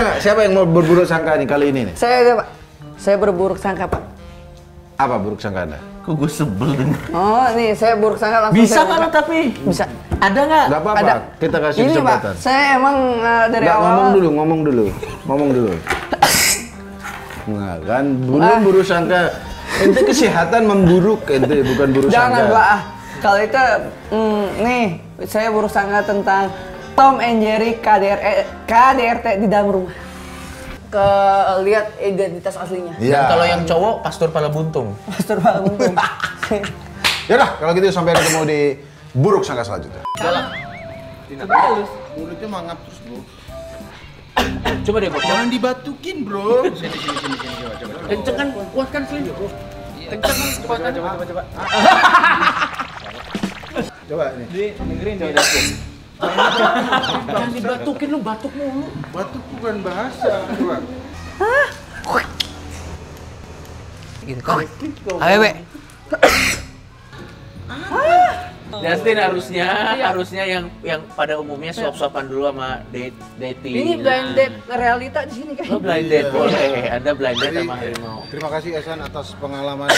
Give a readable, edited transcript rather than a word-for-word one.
Siapa yang mau berburuk sangka nih kali ini nih? Saya Pak. Saya berburuk sangka Pak. Apa buruk sangka Anda? Kok gue sebel denger. Oh nih saya buruk sangka langsung. Bisa saya kalau buka. tapi Bisa. ada nggak? Gak apa-apa, Ada. kita kasih Ini Pak, kesempatan. saya emang dari Nggak, awal. ngomong dulu. Nah kan, belum buruk sangka. Ente kesehatan memburuk, ente bukan buruk Jangan sangka. Pak. Kalau itu, nih saya buruk sangka tentang Tom and Jerry KDRT di dalam rumah. Lihat identitas aslinya. Dan Iya. kalau yang cowok Pastor Pala Buntung. Pastor Pak Untung. Yaudah, kalau gitu sampai ketemu di buruk sangka selanjutnya. Mulutnya mangap terus, bro. Coba deh, Bob. Jangan dibatukin, bro. Sini, coba. Kencengkan, kuatkan selinjuk. Kencengkan, kuatkan. Coba. Coba nih. Dengerin coba. Jangan dibatukin lu, batuk mulu. Batuk bukan bahasa. Coba. Awewe. Justin harusnya yang pada umumnya suap-suapan dulu sama dating. Ini blind date realita di sini kan. Lo blind date boleh, Anda blind date sama harimau. Terima kasih Esan atas pengalaman.